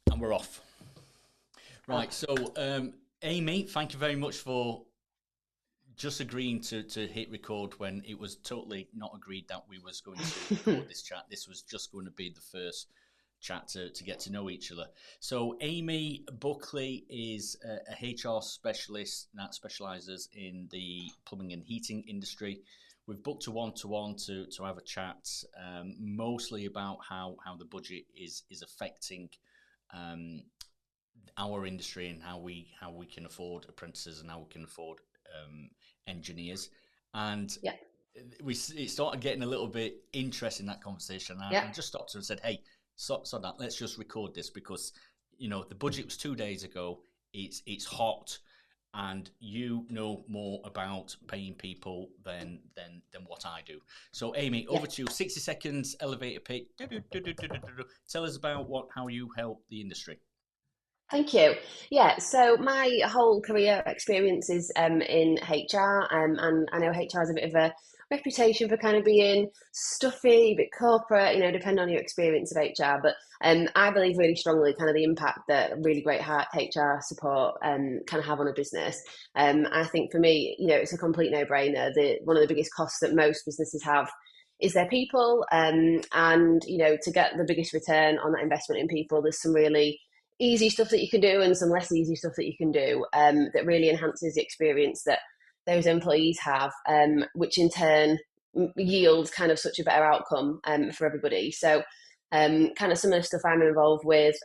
And we're off. Right, so Amy, thank you very much for just agreeing to hit record when it was totally not agreed that we was going to record this chat. This was just going to be the first chat to get to know each other. So Amy Buckley is a HR specialist that specialises in the plumbing and heating industry. We've booked a one-to-one to have a chat, mostly about how the budget is affecting um, our industry and how we can afford apprentices and how we can afford engineers. And Yeah, it started getting a little bit interesting, that conversation. yeah, I just stopped her and said, "Hey, so that let's just record this because the budget was 2 days ago. It's hot." And you know more about paying people than what I do. So, Amy, yeah. over to you. 60 seconds, elevator pitch. Tell us about how you help the industry. Thank you. Yeah, so my whole career experience is in HR, and I know HR has a bit of a reputation for kind of being stuffy, a bit corporate, depending on your experience of HR. But I believe really strongly kind of the impact that really great HR support can have on a business. I think for me, it's a complete no-brainer. One of the biggest costs that most businesses have is their people, and to get the biggest return on that investment in people, there's some really easy stuff that you can do and some less easy stuff that you can do, that really enhances the experience that those employees have, which in turn yields kind of such a better outcome for everybody. So kind of some of the stuff I'm involved with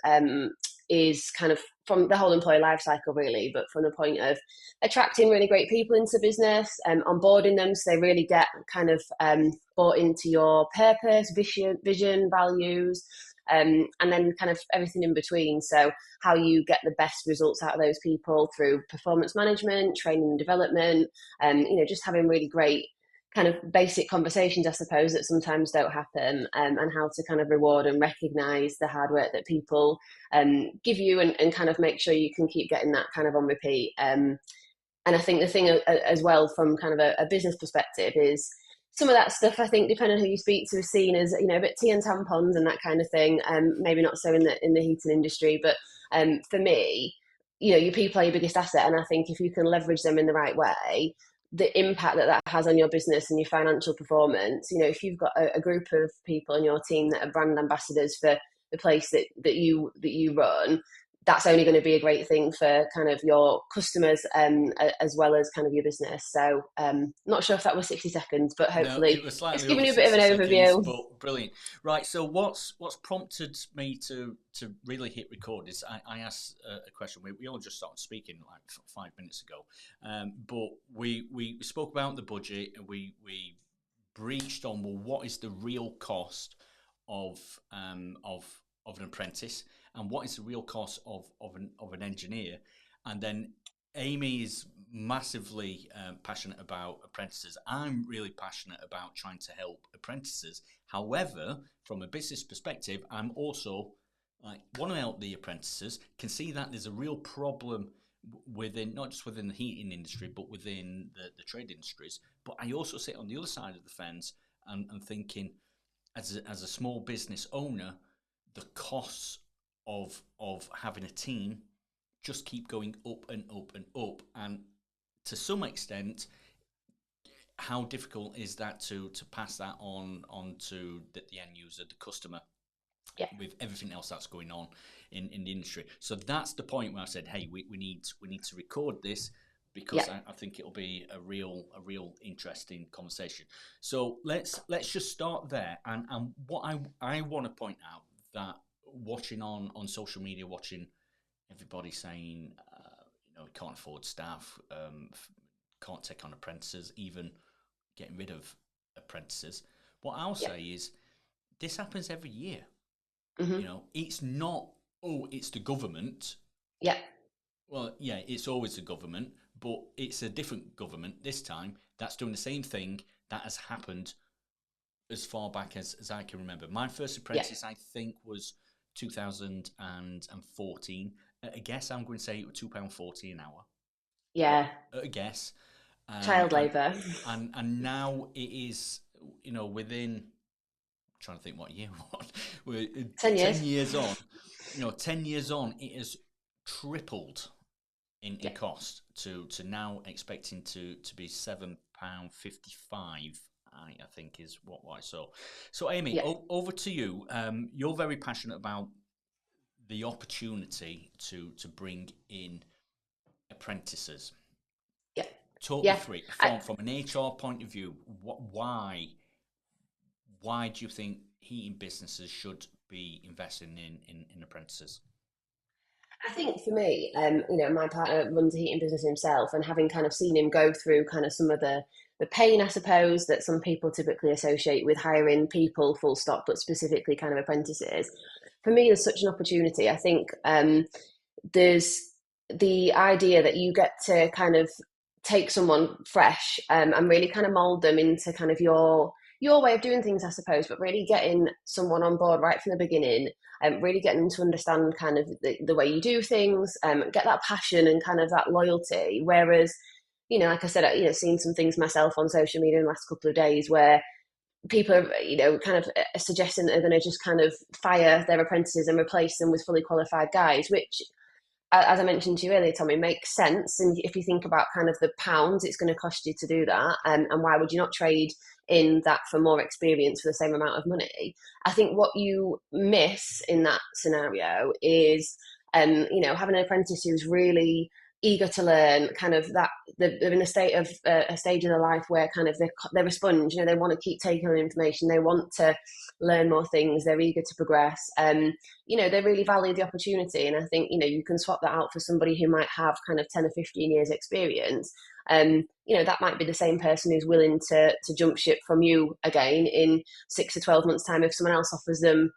is kind of from the whole employee life cycle really, but from the point of attracting really great people into business and onboarding them so they really get kind of bought into your purpose, vision, values, and then kind of everything in between. So how you get the best results out of those people through performance management, training and development, just having really great kind of basic conversations, I suppose, that sometimes don't happen, and how to kind of reward and recognize the hard work that people give you, and kind of make sure you can keep getting that kind of on repeat. And I think the thing as well from kind of a business perspective is some of that stuff, I think, depending on who you speak to, is seen as a bit tea and tampons and that kind of thing. Maybe not so in the heating industry, but for me, your people are your biggest asset, and I think if you can leverage them in the right way, the impact that has on your business and your financial performance. If you've got a group of people in your team that are brand ambassadors for the place that you run, that's only going to be a great thing for kind of your customers, as well as kind of your business. So not sure if that was 60 seconds, but No, hopefully it was it's slightly given over you a bit of 60 an seconds, overview. but brilliant. Right, so what's prompted me to really hit record is I asked a question. We all just started speaking like 5 minutes ago, but we spoke about the budget and we breached on, well, what is the real cost of of an apprentice and what is the real cost of an engineer, and then Amy is massively passionate about apprentices. I'm really passionate about trying to help apprentices. However, from a business perspective, I'm also like want to help the apprentices. Can see that there's a real problem within, not just within the heating industry, but within the trade industries. But I also sit on the other side of the fence and thinking, as a small business owner, the costs of having a team just keep going up and up and up, and to some extent, how difficult is that to pass that on to the end user, the customer, Yeah, with everything else that's going on in the industry. So that's the point where I said, hey, we need to record this because yeah, I think it'll be a real interesting conversation. So let's just start there. And what I want to point out that watching on social media, watching everybody saying, can't afford staff, can't take on apprentices, even getting rid of apprentices. What I'll yeah, say is this happens every year. hmm, It's not, oh, it's the government. yeah, Well, yeah, it's always the government, but it's a different government this time that's doing the same thing that has happened as far back as I can remember. My first yeah, apprentice, I think, was 2014. I guess I'm going to say £2.40 an hour. yeah. A guess. Child And labour. now it is, within, trying to think what year what we're 10 years. 10 years on. 10 years on, it has tripled in Yeah, cost to now expecting to be £7.55. I think is what I saw. So Amy, yeah, over to you. You're very passionate about the opportunity to bring in apprentices. yeah, Talk me yeah. through it I, from an HR point of view. Why do you think heating businesses should be investing in apprentices? I think for me, my partner runs a heating business himself, and having kind of seen him go through kind of some of the pain, I suppose, that some people typically associate with hiring people, full stop, but specifically kind of apprentices. For me, there's such an opportunity. I think there's the idea that you get to kind of take someone fresh and really kind of mold them into kind of your way of doing things, I suppose, but really getting someone on board right from the beginning and really getting them to understand kind of the way you do things, get that passion and kind of that loyalty. Whereas, like I said, seen some things myself on social media in the last couple of days where people are, kind of suggesting that they're going to just kind of fire their apprentices and replace them with fully qualified guys, which, as I mentioned to you earlier, Tommy, makes sense. And if you think about kind of the pounds it's going to cost you to do that, and why would you not trade in that for more experience for the same amount of money? I think what you miss in that scenario is, having an apprentice who's really eager to learn, kind of that they're in a stage of their life where kind of they're a sponge. They want to keep taking on information, they want to learn more things, they're eager to progress. They really value the opportunity. And I think, you can swap that out for somebody who might have kind of 10 or 15 years experience. That might be the same person who's willing to jump ship from you again in 6 to 12 months' time if someone else offers them,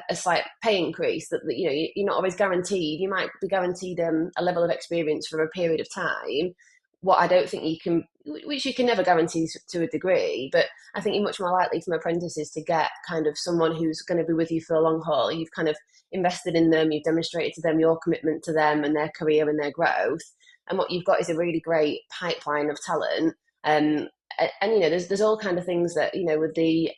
a slight pay increase. That you're not always guaranteed. You might be guaranteed a level of experience for a period of time. What I don't think you can, which you can never guarantee to a degree, but I think you're much more likely from apprentices to get kind of someone who's going to be with you for a long haul. You've kind of invested in them, you've demonstrated to them your commitment to them and their career and their growth. And what you've got is a really great pipeline of talent. There's all kind of things that, with the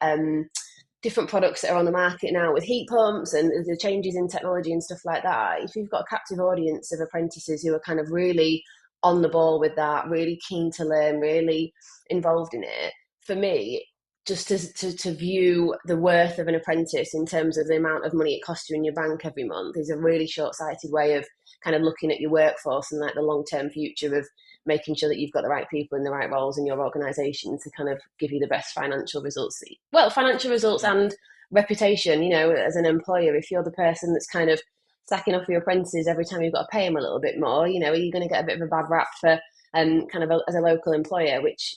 different products that are on the market now with heat pumps and the changes in technology and stuff like that. If you've got a captive audience of apprentices who are kind of really on the ball with that, really keen to learn, really involved in it, for me, just to view the worth of an apprentice in terms of the amount of money it costs you in your bank every month is a really short-sighted way of kind of looking at your workforce and like the long-term future of making sure that you've got the right people in the right roles in your organisation to kind of give you the best financial results. Well, financial results Yeah. and reputation, as an employer. If you're the person that's kind of sacking off your apprentices every time you've got to pay them a little bit more, are you going to get a bit of a bad rap for kind of as a local employer, which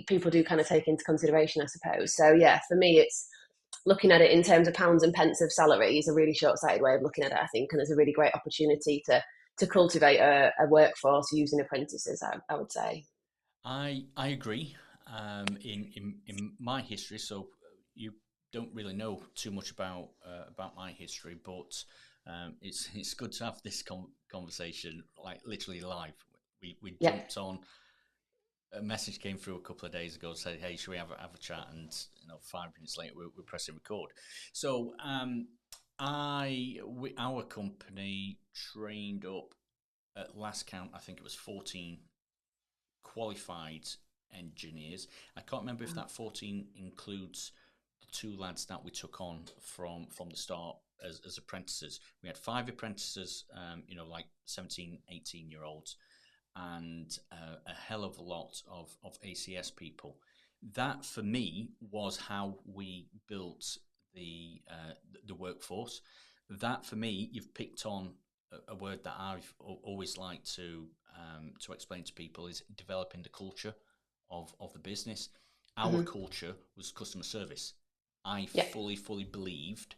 people do kind of take into consideration, I suppose. So yeah, for me, it's looking at it in terms of pounds and pence of salary is a really short-sighted way of looking at it, I think, and there's a really great opportunity to cultivate a workforce using apprentices, I would say. I agree. In my history, so you don't really know too much about my history, but it's good to have this conversation like literally live. We Yeah, jumped on. A message came through a couple of days ago, said, "Hey, should we have a chat?" And 5 minutes later, we're pressing record. So our company trained up at last count. I think it was 14 qualified engineers. I can't remember if that 14 includes the two lads that we took on from the start as apprentices. We had five apprentices, like 17, 18 year olds, and a hell of a lot of ACS people. That for me was how we built the workforce. That for me, you've picked on a word that I've always liked to explain to people is developing the culture of the business. Our mm-hmm. culture was customer service. I Yeah, fully believed,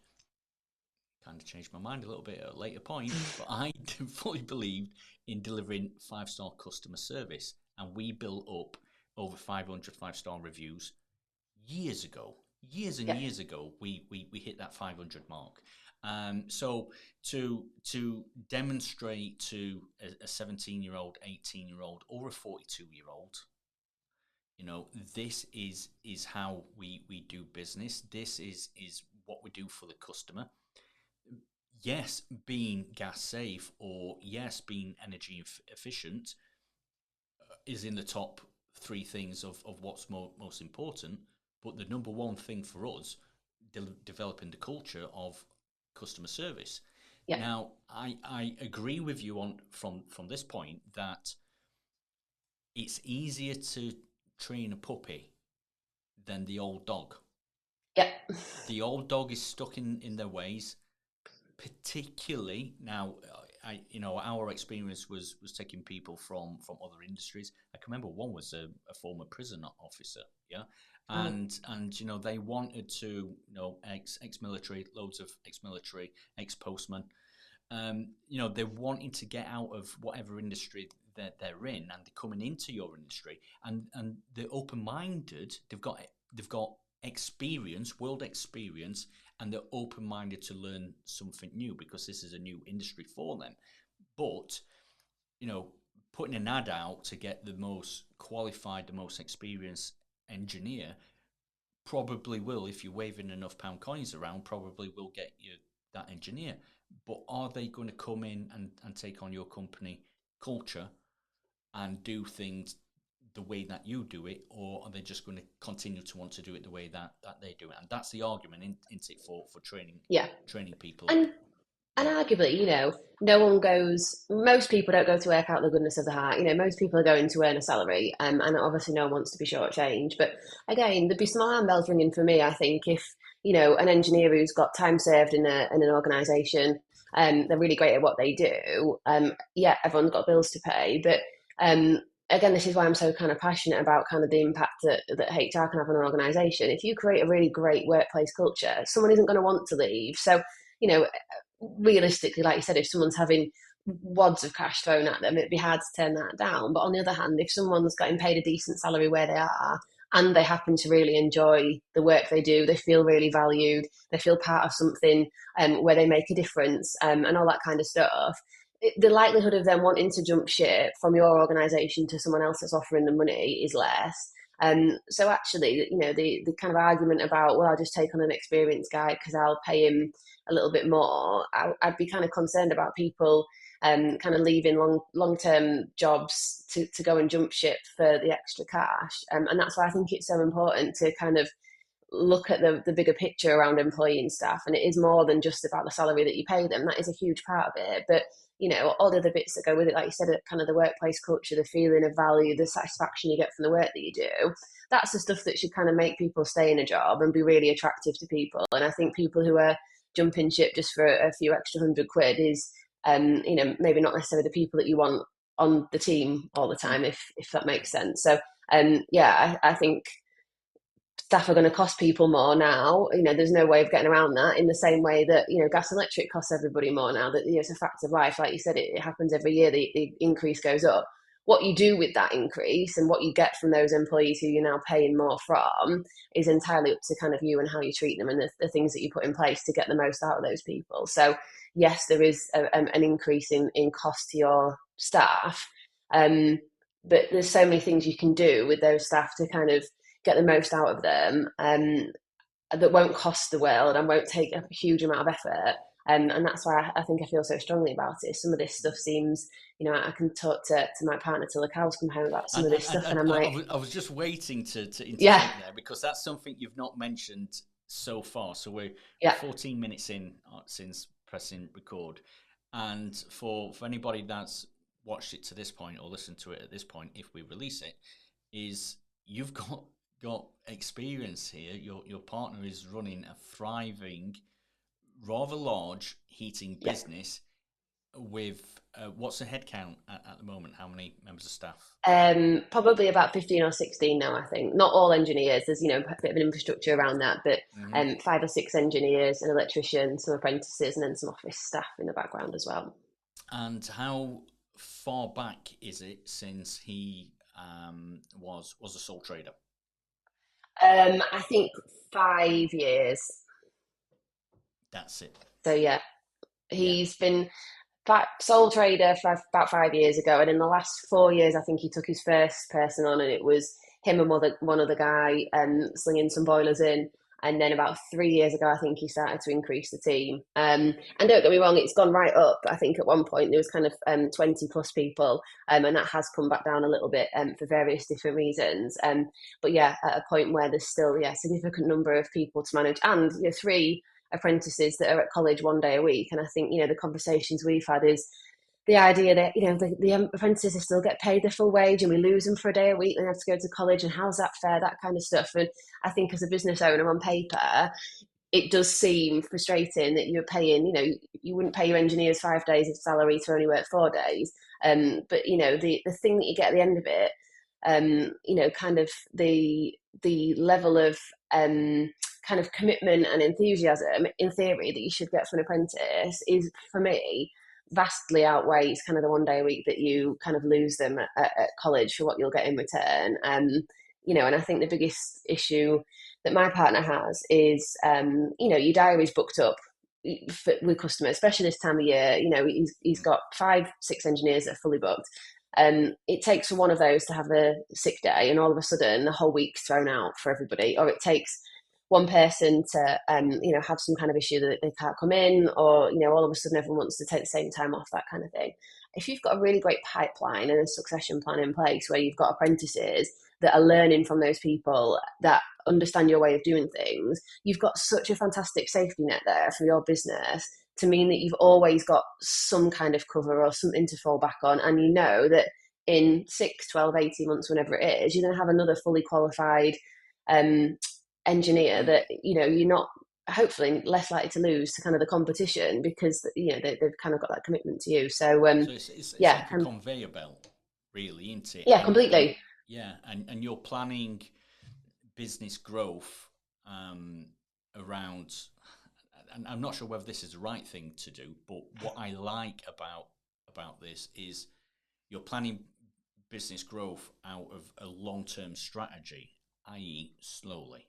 kind of changed my mind a little bit at a later point, but I fully believed in delivering 5-star customer service. And we built up over 500 5-star reviews years ago. Years and yeah, years ago, we hit that 500 mark. So to demonstrate to a 17-year-old, 18-year-old, or a 42-year-old, this is how we do business. This is what we do for the customer. yes, being gas safe or yes, being energy efficient is in the top three things of what's most important. But the number one thing for us, developing the culture of customer service. Yeah, Now, I agree with you on from this point that it's easier to train a puppy than the old dog. yeah, The old dog is stuck in their ways, particularly now. Our experience was taking people from other industries. I can remember one was a former prison officer, yeah, wow. and they wanted to, ex-military, loads of ex-military, ex-postmen. They're wanting to get out of whatever industry that they're in, and they're coming into your industry, and they're open-minded. They've got experience, world experience, and they're open-minded to learn something new because this is a new industry for them. But you know, putting an ad out to get the most qualified, the most experienced engineer probably will, if you're waving enough pound coins around, probably will get you that engineer. But are they going to come in and take on your company culture and do things the way that you do it, or are they just going to continue to want to do it the way that they do it? And that's the argument, isn't it, for Yeah. training people up. And And Yeah, arguably, no one goes, most people don't go to work out the goodness of the heart. Most people are going to earn a salary, and obviously no one wants to be shortchanged. But again, there'd be some alarm bells ringing for me, I think, if, an engineer who's got time served in an organisation, they're really great at what they do. Yeah, everyone's got bills to pay. But um, again, this is why I'm so kind of passionate about kind of the impact that HR can have on an organisation. If you create a really great workplace culture, someone isn't going to want to leave. So, you know, realistically, like you said, if someone's having wads of cash thrown at them, it'd be hard to turn that down. But on the other hand, if someone's getting paid a decent salary where they are and they happen to really enjoy the work they do, they feel really valued, they feel part of something where they make a difference, and all that kind of stuff. The likelihood of them wanting to jump ship from your organisation to someone else that's offering them money is less. So actually, the kind of argument about, well, I'll just take on an experienced guy because I'll pay him a little bit more, I'd be kind of concerned about people kind of leaving long term jobs to go and jump ship for the extra cash. And that's why I think it's so important to kind of look at the bigger picture around employing staff. And it is more than just about the salary that you pay them. That is a huge part of it. But all the other bits that go with it, like you said, kind of the workplace culture, the feeling of value, the satisfaction you get from the work that you do, that's the stuff that should kind of make people stay in a job and be really attractive to people. And I think people who are jumping ship just for a few extra £100 is, maybe not necessarily the people that you want on the team all the time, if that makes sense. So, yeah, I think staff are going to cost people more now. There's no way of getting around that. In the same way that gas and electric costs everybody more now. That it's a fact of life. Like you said, it happens every year. The increase goes up. What you do with that increase and what you get from those employees who you're now paying more from is entirely up to kind of you and how you treat them and the things that you put in place to get the most out of those people. So yes, there is an increase in cost to your staff, but there's so many things you can do with those staff to kind of get the most out of them, that won't cost the world and won't take a huge amount of effort. And that's why I think I feel so strongly about it. Some of this stuff seems, I can talk to my partner till the cows come home about some and of this stuff, and I'm like, I was just waiting to yeah, interject there because that's something you've not mentioned so far. So we're yeah, 14 minutes in since pressing record, and for anybody that's watched it to this point or listened to it at this point, if we release it, is you've got experience here. Your partner is running a thriving, rather large heating yeah. business with what's the headcount at the moment? How many members of staff? Probably about 15 or 16 now, I think. Not all engineers. There's, a bit of an infrastructure around that, but Hmm. 5 or 6 engineers, an electrician, some apprentices, and then some office staff in the background as well. And how far back is it since he was a sole trader? I think 5 years. That's it. So yeah, Yeah. he's been sole trader for about 5 years ago, and in the last 4 years, I think he took his first person on, and it was him and one other guy slinging some boilers in. And then about 3 years ago, I think he started to increase the team. And don't get me wrong, it's gone right up. I think at one point there was kind of 20 plus people, and that has come back down a little bit for various different reasons. But yeah, at a point where there's still a significant number of people to manage, and 3 apprentices that are at college 1 day a week. And I think the conversations we've had is the idea that the apprentices still get paid their full wage, and we lose them for a day a week and they have to go to college, and how's that fair, that kind of stuff. And I think as a business owner, on paper it does seem frustrating that you're paying, you wouldn't pay your engineers 5 days of salary to only work 4 days. But the thing that you get at the end of it, kind of the level of kind of commitment and enthusiasm in theory that you should get from an apprentice is, for me, vastly outweighs kind of the 1 day a week that you kind of lose them at college for what you'll get in return. And I think the biggest issue that my partner has is, your diary's booked up with customers, especially this time of year. He's got 5-6 engineers that are fully booked. It takes for one of those to have a sick day, and all of a sudden the whole week's thrown out for everybody. Or it takes one person to have some kind of issue that they can't come in, or all of a sudden everyone wants to take the same time off, that kind of thing. If you've got a really great pipeline and a succession plan in place where you've got apprentices that are learning from those people that understand your way of doing things, you've got such a fantastic safety net there for your business, to mean that you've always got some kind of cover or something to fall back on. And that in 6, 12, 18 months, whenever it is, you're going to have another fully qualified engineer that you're not, hopefully, less likely to lose to kind of the competition, because they've kind of got that commitment to you. So it's like a conveyor belt, really, isn't it? Yeah, completely. And you're planning business growth around, and I'm not sure whether this is the right thing to do, but what I like about this is you're planning business growth out of a long-term strategy, i.e. slowly.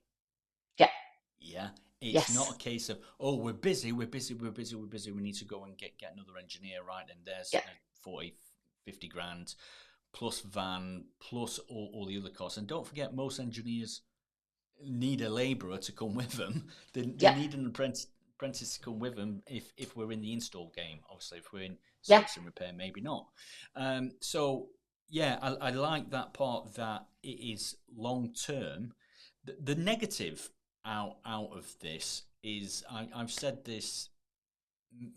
Yeah. It's not a case of, we're busy, we need to go and get another engineer, right? And there's 40, 50 grand plus van, plus all the other costs. And don't forget, most engineers need a labourer to come with them. They need an apprentice to come with them if we're in the install game. Obviously, if we're in service and repair, maybe not. I like that part, that it is long term. The negative out of this is, I've said this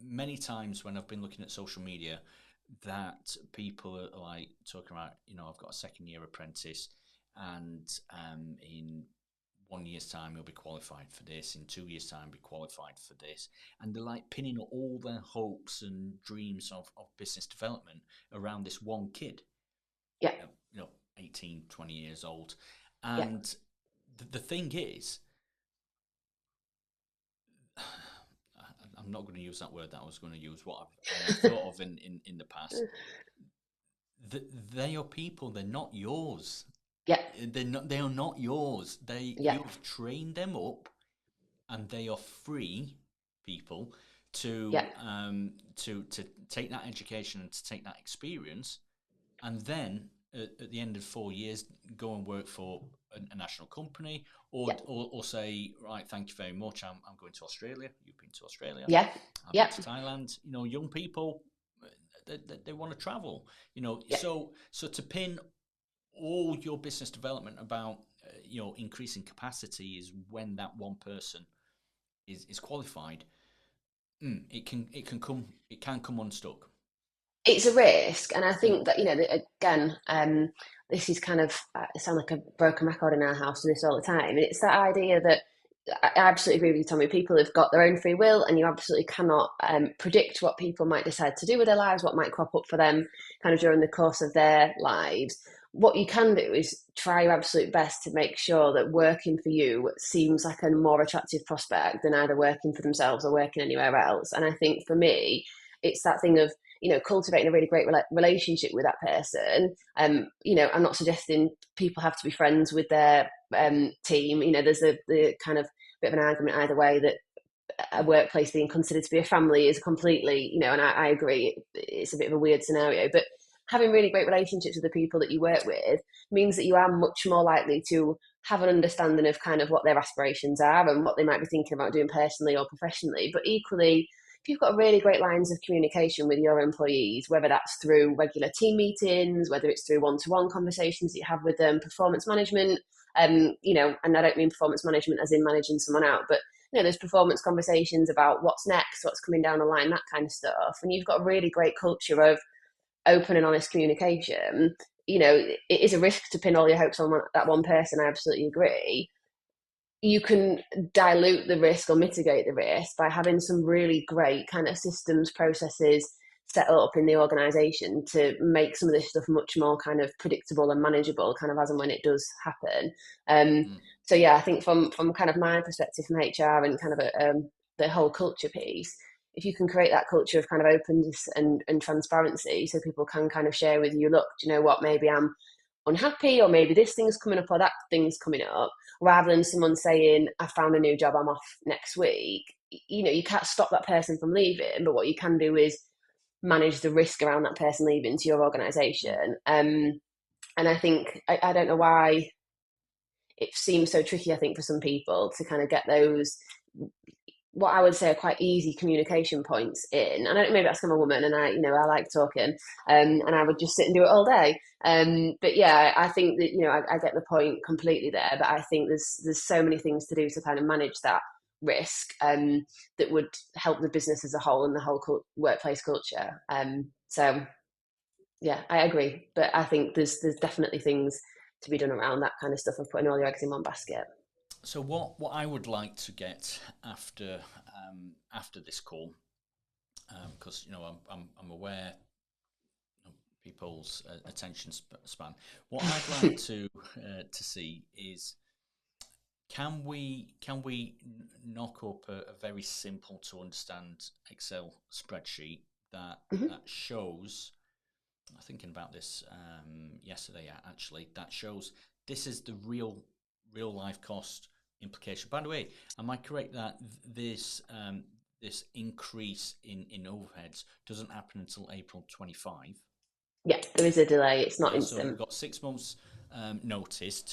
many times when I've been looking at social media, that people are like talking about, I've got a 2nd-year apprentice, and in 1 year's time he'll be qualified for this, in 2 years' time be qualified for this, and they're like pinning all their hopes and dreams of business development around this one kid. 18, 20 years old. And the thing is, I'm not going to use that word that I was going to use, what I've thought of in the past. They are people, they're not yours. They are not yours. You've trained them up, and they are free people to take that education and to take that experience, and then at the end of 4 years go and work for a national company, or say, right, thank you very much, I'm going to Australia, you've been to Australia, I've been to Thailand. Young people, they want to travel, so to pin all your business development about increasing capacity is when that one person is qualified. It can come unstuck. It's a risk, and I think that again, this is kind of sound like a broken record in our house for this all the time. And it's that idea that I absolutely agree with you, Tommy. People have got their own free will, and you absolutely cannot predict what people might decide to do with their lives, what might crop up for them kind of during the course of their lives. What you can do is try your absolute best to make sure that working for you seems like a more attractive prospect than either working for themselves or working anywhere else. And I think for me, it's that thing of cultivating a really great relationship with that person. I'm not suggesting people have to be friends with their team. There's the kind of bit of an argument either way, that a workplace being considered to be a family is completely, and I agree, it's a bit of a weird scenario. But having really great relationships with the people that you work with means that you are much more likely to have an understanding of kind of what their aspirations are and what they might be thinking about doing personally or professionally. But equally, if you've got really great lines of communication with your employees, whether that's through regular team meetings, whether it's through one-to-one conversations that you have with them, performance management, and I don't mean performance management as in managing someone out, but there's performance conversations about what's next, what's coming down the line, that kind of stuff. And you've got a really great culture of open and honest communication. It is a risk to pin all your hopes on that one person. I absolutely agree. You can dilute the risk or mitigate the risk by having some really great kind of systems, processes set up in the organization to make some of this stuff much more kind of predictable and manageable, kind of as and when it does happen. Mm. So yeah, I think from kind of my perspective from HR and kind of the whole culture piece, if you can create that culture of kind of openness and transparency, so people can kind of share with you, look, do you know what, maybe I'm unhappy, or maybe this thing's coming up or that thing's coming up, rather than someone saying, I found a new job, I'm off next week. You can't stop that person from leaving, but what you can do is manage the risk around that person leaving to your Mm. organization. And I think, I don't know why it seems so tricky, I think, for some people to kind of get those, what I would say are quite easy communication points in. And I don't, maybe that's 'cause I'm a woman and I like talking, and I would just sit and do it all day. But yeah, I think that, I get the point completely there, but I think there's so many things to do to kind of manage that risk, that would help the business as a whole and the whole workplace culture. So yeah, I agree. But I think there's definitely things to be done around that kind of stuff of putting all your eggs in one basket. So what I would like to get after this call, because I'm aware people's attention span. What I'd like to see is, can we knock up a very simple to understand Excel spreadsheet that shows. I was thinking about this yesterday actually. That shows this is the real life cost implication. By the way, am I correct that this increase in overheads doesn't happen until April 25? Yeah, there is a delay. It's not Yeah, so we've instant. got 6 months notice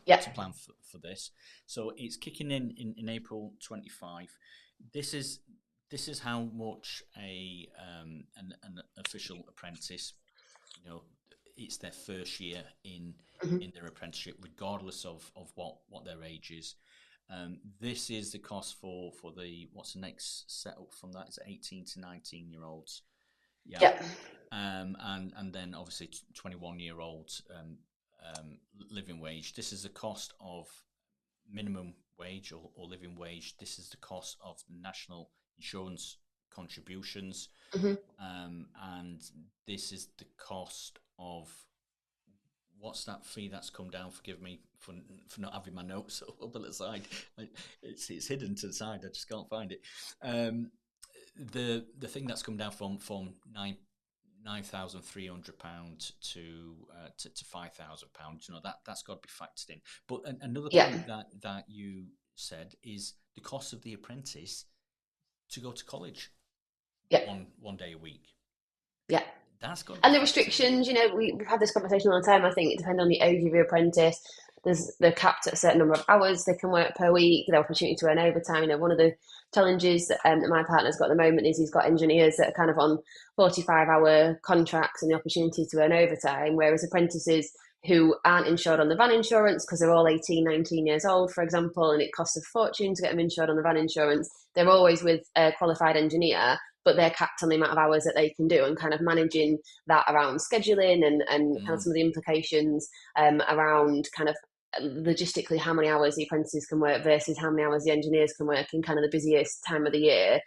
Yeah, to plan for this. So it's kicking in April 25. This is this is how much an official apprentice, it's their first year hmm in their apprenticeship, regardless of what their age is. This is the cost for the what's the next setup from that? It's 18 to 19 year olds. Yeah, yeah, and then obviously 21-year-olds living wage. This is the cost of minimum wage or living wage. This is the cost of national insurance contributions, hmm and this is the cost of what's that fee that's come down? Forgive me for not having my notes up at the side. It's hidden to the side. I just can't find it. The thing that's come down from £9,300 to £5,000. That's got to be factored in. But another yeah, point that you said is the cost of the apprentice to go to college yeah, one day a week. yeah. That's got to be And the factored in. restrictions, we've had this conversation all the time. I think it depends on the age of your apprentice. They're capped at a certain number of hours they can work per week, the opportunity to earn overtime. One of the challenges that my partner's got at the moment is he's got engineers that are kind of on 45-hour contracts and the opportunity to earn overtime, whereas apprentices who aren't insured on the van insurance because they're all 18, 19 years old, for example, and it costs a fortune to get them insured on the van insurance, they're always with a qualified engineer, but they're capped on the amount of hours that they can do, and kind of managing that around scheduling and kind of Mm, some of the implications around kind of logistically how many hours the apprentices can work versus how many hours the engineers can work in kind of the busiest time of the year,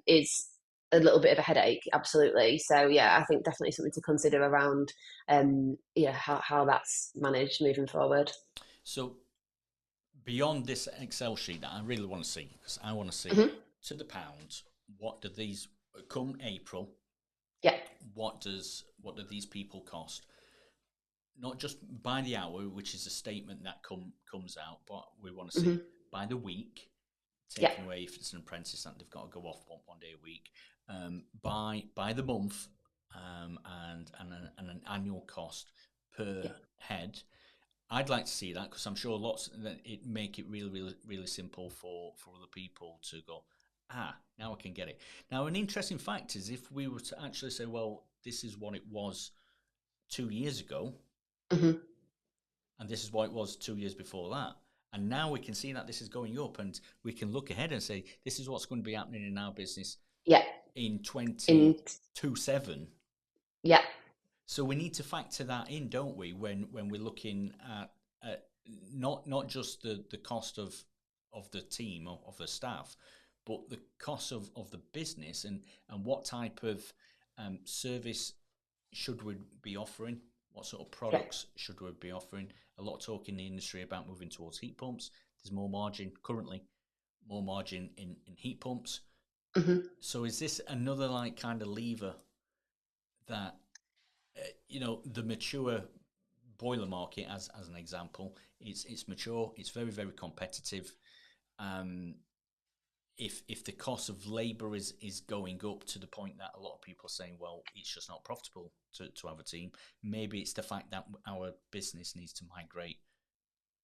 is a little bit of a headache, absolutely. So yeah, I think definitely something to consider around how that's managed moving forward. So beyond this Excel sheet that I really want to see, because I want to see hmm to the pound, what do these come April? Yeah, What do these people cost? Not just by the hour, which is a statement that comes out, but we want to hmm see by the week, yeah, taken away if it's an apprentice that they've got to go off one day a week, by the month, and an annual cost per yeah, head, I'd like to see that, because I'm sure lots that it make it really, really, really simple for other people to go, now I can get it. Now, an interesting fact is, if we were to actually say, well, this is what it was 2 years ago, Hmm. and this is what it was 2 years before that, and now we can see that this is going up, and we can look ahead and say, this is what's going to be happening in our business Yeah. in In 2027. yeah. So we need to factor that in, don't we, when we're looking at not just the cost of the team, of the staff, but the cost of the business, and what type of service should we be offering? What sort of Yeah. products should we be offering? A lot of talk in the industry about moving towards heat pumps. There's more margin currently, more margin in heat pumps. Hmm. So is this another like kind of lever that the mature boiler market, as an example, it's mature, it's very, very competitive. Um, if the cost of labour is going up to the point that a lot of people are saying, well, it's just not profitable to have a team, maybe it's the fact that our business needs to migrate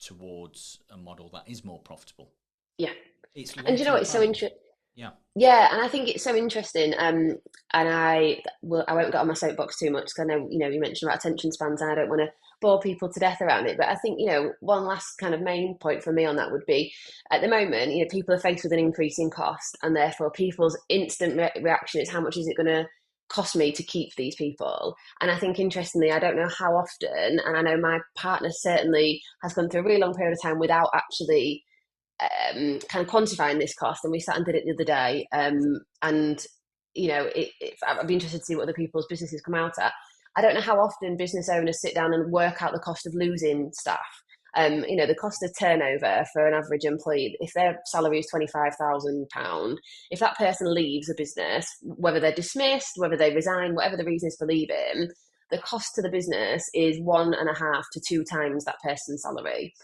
towards a model that is more profitable. Yeah. It's And you know long-term what? It's so planning. interesting. Yeah. Yeah, and I think it's so interesting. And I won't get on my soapbox too much because I know you mentioned about attention spans, and I don't want to bore people to death around it. But I think one last kind of main point for me on that would be, at the moment, people are faced with an increase in cost, and therefore people's instant reaction is, how much is it going to cost me to keep these people? And I think, interestingly, I don't know how often, and I know my partner certainly has gone through a really long period of time without actually kind of quantifying this cost, and we sat and did it the other day. And I'd be interested to see what other people's businesses come out at. I don't know how often business owners sit down and work out the cost of losing staff. The cost of turnover for an average employee, if their salary is £25,000, if that person leaves a business, whether they're dismissed, whether they resign, whatever the reason is for leaving, the cost to the business is 1.5 to 2 times that person's salary.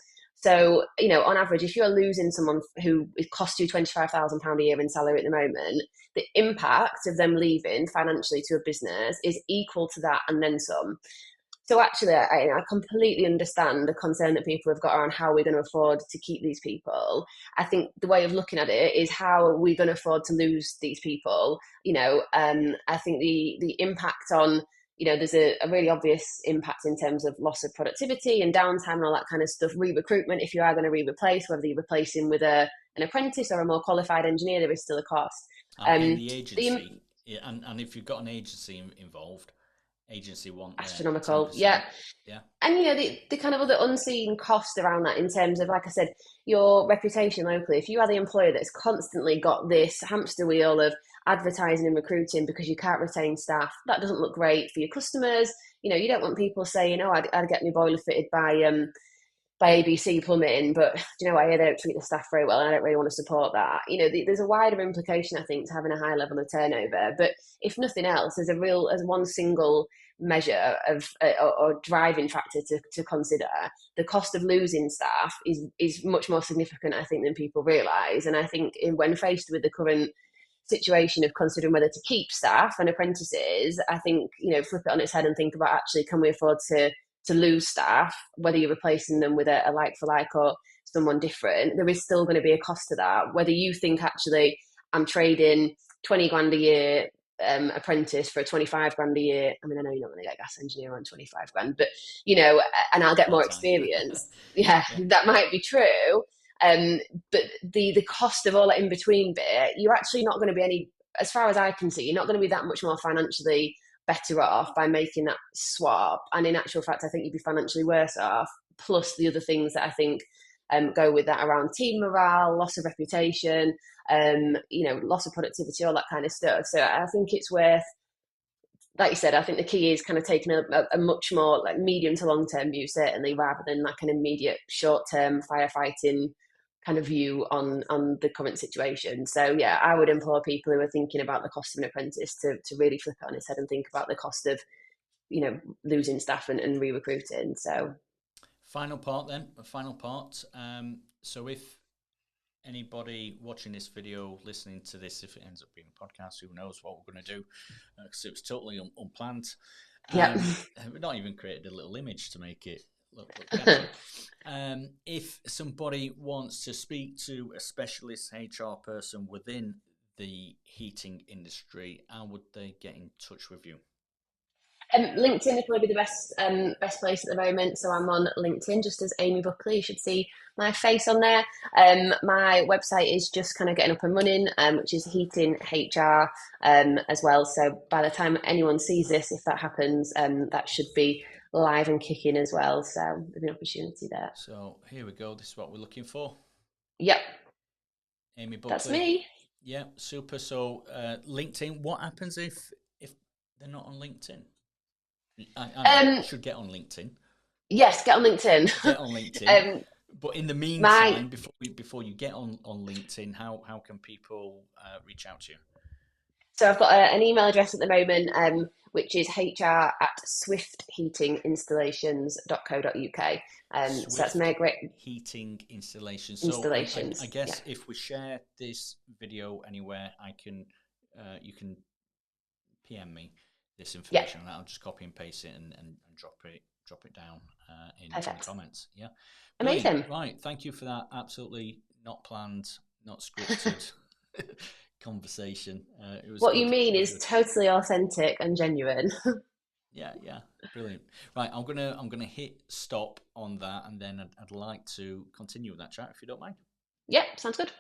So, on average, if you're losing someone who it costs you £25,000 a year in salary at the moment, the impact of them leaving financially to a business is equal to that and then some. So actually, I completely understand the concern that people have got around how we're going to afford to keep these people. I think the way of looking at it is, how are we going to afford to lose these people? I think the impact on, there's a really obvious impact in terms of loss of productivity and downtime and all that kind of stuff. Re-recruitment, if you are going to re-replace, whether you're replacing with an apprentice or a more qualified engineer, there is still a cost. And Um, the the agency, yeah, and if you've got an agency involved, agency want their Astronomical, yeah. 10%. Yeah. And the kind of other unseen cost around that, in terms of, like I said, your reputation locally. If you are the employer that's constantly got this hamster wheel of advertising and recruiting because you can't retain staff, that doesn't look great for your customers. You don't want people saying, "Oh, I'd get my boiler fitted by ABC Plumbing, but I hear they don't treat the staff very well, and I don't really want to support that." There's a wider implication, I think, to having a high level of turnover. But if nothing else, as one single measure of or driving factor to consider, the cost of losing staff is much more significant, I think, than people realise. And I think, when faced with the current situation of considering whether to keep staff and apprentices, I think, flip it on its head and think about, actually, can we afford to lose staff, whether you're replacing them with a like for like or someone different? There is still going to be a cost to that. Whether you think, actually, I'm trading 20 grand a year apprentice for a 25 grand a year. I mean, I know you're not going to get a gas engineer on 25 grand, but, and I'll get more Part time. experience. Yeah, Yeah. that might be true. Um, but the cost of all that in between bit, you're actually not going to be any, as far as I can see, you're not going to be that much more financially better off by making that swap. And in actual fact, I think you'd be financially worse off, plus the other things that I think go with that, around team morale, loss of reputation, loss of productivity, all that kind of stuff. So I think it's worth, like you said, I think the key is kind of taking a much more like medium to long term view, certainly, rather than like an immediate short term firefighting kind of view on the current situation. So yeah, I would implore people who are thinking about the cost of an apprentice to really flip it on its head and think about the cost of losing staff and re-recruiting. So Final part then. A final part. So if anybody watching this video, listening to this, if it ends up being a podcast, who knows what we're going to do? Because it was totally unplanned. yeah. We've not even created a little image to make it look catchy. If somebody wants to speak to a specialist HR person within the heating industry, how would they get in touch with you? LinkedIn would probably be the best place at the moment. So I'm on LinkedIn just as Amy Buckley. You should see my face on there. My website is just kind of getting up and running, which is Heating HR as well. So by the time anyone sees this, if that happens, that should be live and kicking as well. So there's an opportunity there. So here we go. This is what we're looking for. Yep, Amy that's Buckley. me. Yeah, super. So LinkedIn. What happens if they're not on LinkedIn? I should get on LinkedIn. Yes, get on LinkedIn. Get on LinkedIn. But in the my meantime, before you get on LinkedIn, how can people reach out to you? So I've got an email address at the moment, which is hr@swiftheatinginstallations.co.uk. So that's Swift Margaret Heating Installations. So I Installations. Yeah. guess if we share this video anywhere, I can you can PM me this Yeah. information, and I'll just copy and paste it and drop it down in the Perfect. comments. Yeah, brilliant. Amazing. Right, thank you for that. Absolutely not planned, not scripted conversation. It was What you good. mean It was is good. totally authentic and genuine. Yeah, brilliant. Right, I'm gonna hit stop on that, and then I'd like to continue with that chat if you don't mind. Yep, sounds good.